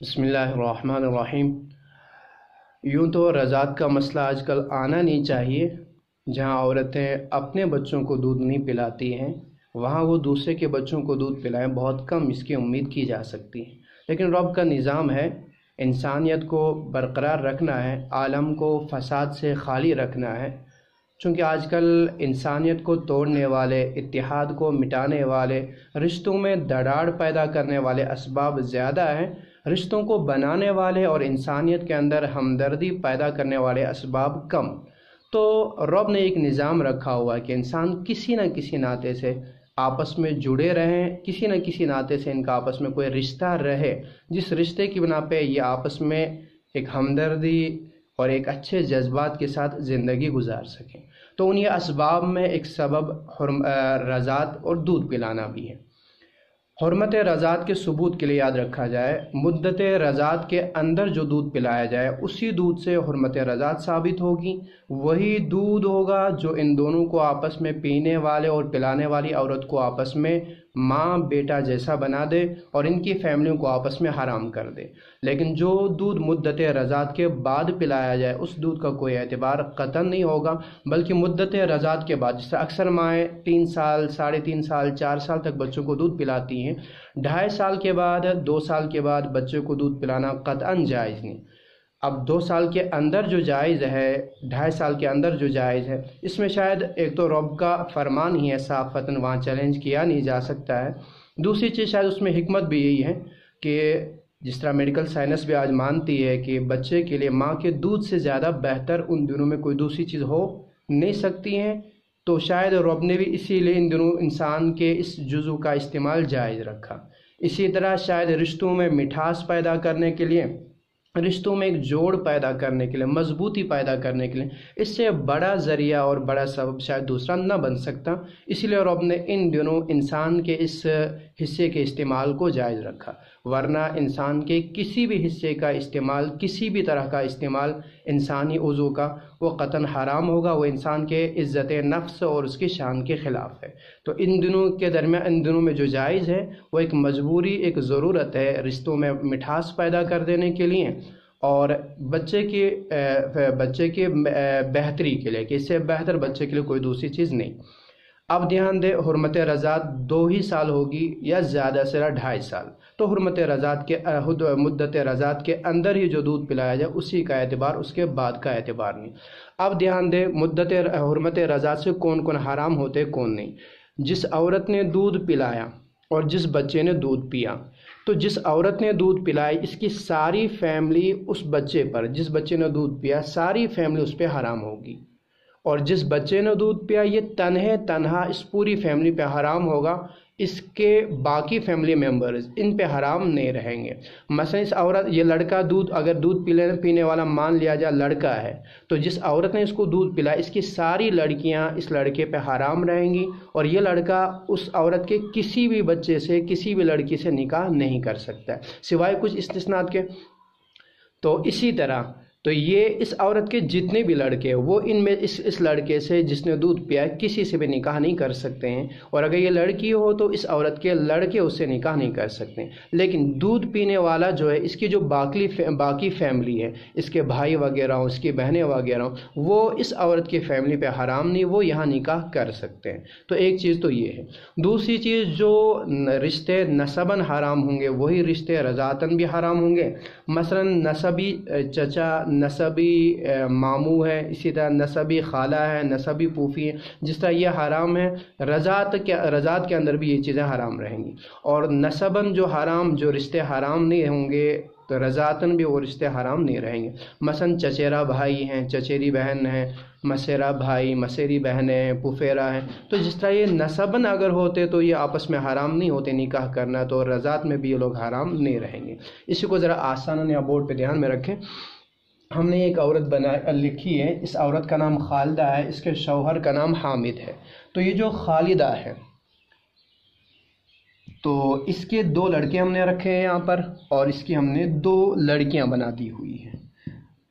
बिस्मिल्लाहिर्रहमानिर्रहीम। यूँ तो रज़ात का मसला आजकल आना नहीं चाहिए। जहाँ औरतें अपने बच्चों को दूध नहीं पिलाती हैं वहाँ वो दूसरे के बच्चों को दूध पिलाएं, बहुत कम इसकी उम्मीद की जा सकती है। लेकिन रब का निज़ाम है, इंसानियत को बरकरार रखना है, आलम को फ़साद से खाली रखना है। चूँकि आजकल इंसानियत को तोड़ने वाले, इत्तेहाद को मिटाने वाले, रिश्तों में दरार पैदा करने वाले असबाब ज़्यादा हैं, रिश्तों को बनाने वाले और इंसानियत के अंदर हमदर्दी पैदा करने वाले असबाब कम। तो रब ने एक निज़ाम रखा हुआ है कि इंसान किसी न किसी नाते से आपस में जुड़े रहें, किसी न किसी नाते से इनका आपस में कोई रिश्ता रहे, जिस रिश्ते की बिना पे ये आपस में एक हमदर्दी और एक अच्छे जज्बात के साथ ज़िंदगी गुजार सकें। तो उन्हीं असबाब में एक सबब रज़ात और दूध पिलाना भी है। हुर्मत रज़ात के सबूत के लिए याद रखा जाए, मुद्दत रज़ात के अंदर जो दूध पिलाया जाए उसी दूध से हुर्मत रज़ात साबित होगी। वही दूध होगा जो इन दोनों को आपस में पीने वाले और पिलाने वाली औरत को आपस में माँ बेटा जैसा बना दे और इनकी फैमिलियों को आपस में हराम कर दे। लेकिन जो दूध मुद्दत रज़ात के बाद पिलाया जाए उस दूध का कोई एतबार कतन नहीं होगा, बल्कि मुद्दत रज़ात के बाद, जिससे अक्सर माएँ 3 साल, 3.5 साल, 4 साल तक बच्चों को दूध पिलाती हैं, 2.5 साल के बाद, 2 साल के बाद बच्चे को दूध पिलाना कतन जायज़ नहीं। अब 2 साल के अंदर जो जायज़ है, 2.5 साल के अंदर जो जायज़ है, इसमें शायद एक तो रब का फरमान ही है, साफ़तन वहाँ चैलेंज किया नहीं जा सकता है। दूसरी चीज़ शायद उसमें हिकमत भी यही है कि जिस तरह मेडिकल साइंस भी आज मानती है कि बच्चे के लिए माँ के दूध से ज़्यादा बेहतर उन दिनों में कोई दूसरी चीज़ हो नहीं सकती हैं, तो शायद रब ने भी इसीलिए इन दिनों इंसान के इस जुज़ू का इस्तेमाल जायज़ रखा। इसी तरह शायद रिश्तों में मिठास पैदा करने के लिए, रिश्तों में एक जोड़ पैदा करने के लिए, मजबूती पैदा करने के लिए, इससे बड़ा ज़रिया और बड़ा सबब शायद दूसरा न बन सकता। इसलिए रब ने इन दिनों इंसान के इस हिस्से के इस्तेमाल को जायज़ रखा, वरना इंसान के किसी भी हिस्से का इस्तेमाल, किसी भी तरह का इस्तेमाल इंसानी उज़ू का, वो कतन हराम होगा, वो इंसान के इज़्ज़त नफ्स और उसकी शान के ख़िलाफ़ है। तो इन दिनों के दरमियान, इन दिनों में जो जायज़ है वो एक मजबूरी, एक ज़रूरत है रिश्तों में मिठास पैदा कर देने के लिए और बच्चे के बेहतरी के लिए, कि इससे बेहतर बच्चे के लिए कोई दूसरी चीज़ नहीं। अब ध्यान दे, हुर्मत रज़ात 2 ही साल होगी या ज़्यादा से ज़्यादा 2.5 साल, तो हुर्मत रज़ात के मुद्दत रज़ात के अंदर ही जो दूध पिलाया जाए उसी का एतबार, उसके बाद का एतबार नहीं। अब ध्यान दे, हुर्मत रज़ात से कौन कौन हराम होते, कौन नहीं। जिस औरत ने दूध पिलाया और जिस बच्चे ने दूध पिया, तो जिस औरत ने दूध पिलाई इसकी सारी फैमिली उस बच्चे पर, जिस बच्चे ने दूध पिया सारी फैमिली उस पर हराम होगी, और जिस बच्चे ने दूध पिया ये तन्हा इस पूरी फैमिली पे हराम होगा, इसके बाकी फैमिली मेम्बर्स इन पे हराम नहीं रहेंगे। मसलन इस औरत, ये लड़का दूध, अगर दूध पीने वाला मान लिया जाए लड़का है, तो जिस औरत ने इसको दूध पिलाया इसकी सारी लड़कियां इस लड़के पे हराम रहेंगी, और ये लड़का उस औरत के किसी भी बच्चे से, किसी भी लड़की से निकाह नहीं कर सकता है सिवाय कुछ इस्तिस्नात के। तो इसी तरह तो ये इस औरत के जितने भी लड़के हैं वो इनमें इस लड़के से जिसने दूध पिया किसी से भी निकाह नहीं कर सकते हैं, और अगर ये लड़की हो तो इस औरत के लड़के उससे निकाह नहीं कर सकते हैं। लेकिन दूध पीने वाला जो है, इसकी जो बाकी फैमिली है, इसके भाई वगैरह हो, इसकी बहनें वगैरह हो, वो इस औरत की फैमिली पे हराम नहीं, वो यहाँ निकाह कर सकते हैं। तो एक चीज़ तो ये है। दूसरी चीज़, जो रिश्ते नसबन हराम होंगे वही रिश्ते रज़ातन भी हराम होंगे। मसलन नसबी चचा, नसबी मामू है, इसी तरह नसबी खाला है, नसबी फूफी है, जिस तरह ये हराम है, रज़ात के अंदर भी ये चीज़ें हराम रहेंगी। और नसबन जो हराम, जो रिश्ते हराम नहीं होंगे, तो रज़ातन भी वो रिश्ते हराम नहीं रहेंगे। मसलन चचेरा भाई हैं, चचेरी बहन है, मसेरा भाई, मसेरी बहनें हैं, पुफेरा हैं, तो जिस तरह ये नसबन अगर होते तो ये आपस में हराम नहीं होते निकाह करना, तो रज़ात में भी ये लोग हराम नहीं रहेंगे। इसी को ज़रा आसान या बोर्ड पे ध्यान में रखें। हमने एक औरत लिखी है, इस औरत का नाम खालिदा है, इसके शौहर का नाम हामिद है। तो ये जो खालिदा है, तो इसके 2 लड़के हमने रखे हैं यहाँ पर, और इसकी हमने 2 लड़कियाँ बना दी हुई हैं।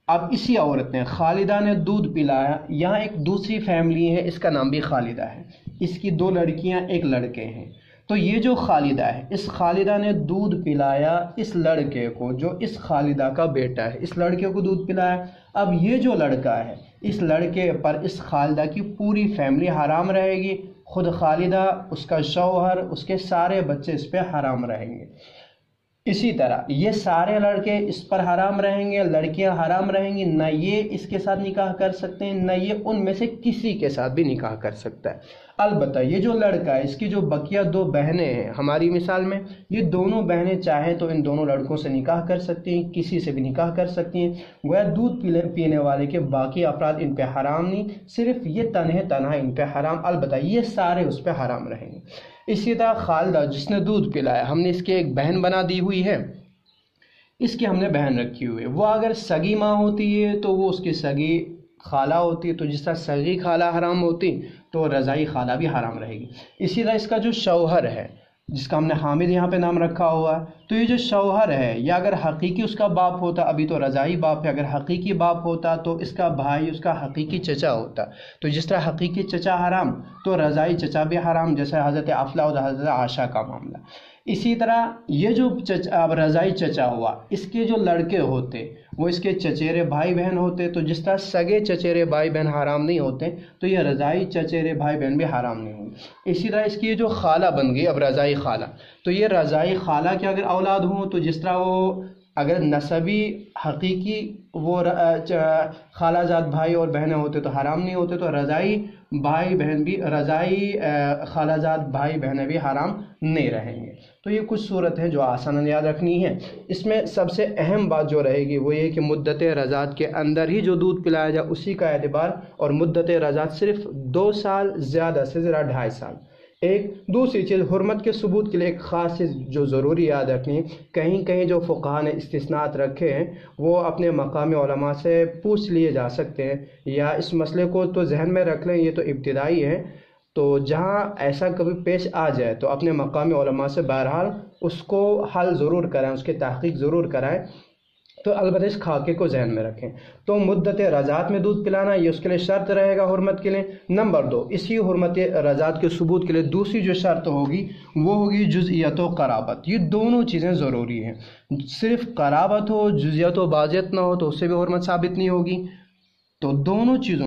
अब इसी औरत ने, खालिदा ने दूध पिलाया, यहाँ एक दूसरी फैमिली है, इसका नाम भी खालिदा है, इसकी 2 लड़कियाँ 1 लड़के हैं। تو یہ جو خالدہ ہے، اس خالدہ نے دودھ پلایا اس لڑکے کو جو اس خالدہ کا بیٹا ہے، اس لڑکے کو دودھ پلایا۔ اب یہ جو لڑکا ہے، اس لڑکے پر اس خالدہ کی پوری فیملی حرام رہے گی، خود خالدہ، اس کا شوہر، اس کے سارے بچے اس پہ حرام رہیں گے۔ اسی طرح یہ سارے لڑکے اس پر حرام رہیں گے، لڑکیاں حرام رہیں گی، نہ یہ اس کے ساتھ نکاح کر سکتے ہیں، نہ یہ ان میں سے کسی کے ساتھ بھی نکاح کر سکتا ہے۔ البتہ یہ جو لڑکا ہے، اس کی جو بقیہ 2 بہنیں ہیں ہماری مثال میں، یہ دونوں بہنیں چاہیں تو ان دونوں لڑکوں سے نکاح کر سکتی ہیں، کسی سے بھی نکاح کر سکتی ہیں۔ گویا دودھ پینے والے کے باقی افراد ان پہ حرام نہیں، صرف یہ تنہا ان پہ حرام، البتہ یہ سارے اس پہ حرام رہیں گے۔ اسی طرح خالدہ جس نے دودھ پلایا، ہم نے اس کی ایک بہن بنا دی ہوئی ہے، اس کی ہم نے بہن رکھی ہوئی ہے، وہ اگر سگی ماں ہوتی ہے تو وہ اس کی سگی خالہ ہوتی ہے، تو جس طرح سگی خالہ حرام ہوتی تو رضاعی خالہ بھی حرام رہے گی۔ اسی طرح اس کا جو شوہر ہے، جس کا ہم نے حامد یہاں پہ نام رکھا ہوا ہے، تو یہ جو شوہر ہے، یا اگر حقیقی اس کا باپ ہوتا، ابھی تو رضاعی باپ ہے، اگر حقیقی باپ ہوتا تو اس کا بھائی اس کا حقیقی چچا ہوتا، تو جس طرح حقیقی چچا حرام تو رضاعی چچا بھی حرام، جیسے حضرت افلا اور حضرت عائشہ کا معاملہ۔ اسی طرح یہ جو رضاعی چچا ہوا، اس کے جو لڑکے ہوتے وہ اس کے چچیرے بھائی بہن ہوتے، تو جس طرح سگے چچیرے بھائی بہن حرام نہیں ہوتے تو یہ رضاعی چچیرے بھائی بہن بھی حرام نہیں ہوں گے۔ اسی طرح اس کی یہ جو خالہ بن گئی اب رضاعی خالہ، تو یہ رضاعی خالہ کے اگر اولاد ہوں تو جس طرح وہ اگر نسبی حقیقی وہ خالہ زاد بھائی اور بہنیں ہوتے تو حرام نہیں ہوتے، تو رضاعی بھائی بہن بھی، رضاعی خالہ زاد بھائی بہنیں بھی حرام نہیں رہیں گے۔ تو یہ کچھ صورت ہیں جو آسان یاد رکھنی ہے۔ اس میں سب سے اہم بات جو رہے گی وہ یہ کہ مدت رضاعت کے اندر ہی جو دودھ پلایا جائے اسی کا اعتبار، اور مدت رضاعت صرف 2 سال، زیادہ سے زیادہ 2.5 سال۔ ایک دوسری چیز، حرمت کے ثبوت کے لیے ایک خاص چیز جو ضروری یاد رکھنی ہے، کہیں جو فقہاء نے استثناءات رکھے ہیں وہ اپنے مقامی علماء سے پوچھ لیے جا سکتے ہیں، یا اس مسئلے کو تو ذہن میں رکھ لیں، یہ تو ابتدائی ہے، تو جہاں ایسا کبھی پیش آ جائے تو اپنے مقامی علماء سے بہرحال اس کو حل ضرور کرائیں، اس کی تحقیق ضرور کرائیں، تو البتہ اس خاکے کو ذہن میں رکھیں۔ تو مدت رضاعت میں دودھ پلانا یہ اس کے لیے شرط رہے گا حرمت کے لیے۔ نمبر 2، اسی حرمت رضاعت کے ثبوت کے لیے دوسری جو شرط ہوگی وہ ہوگی جزئیت و قرابت۔ یہ دونوں چیزیں ضروری ہیں، صرف قرابت ہو، جزئیت و بازیت نہ ہو تو اس سے بھی حرمت ثابت نہیں ہوگی۔ تو دونوں چیزوں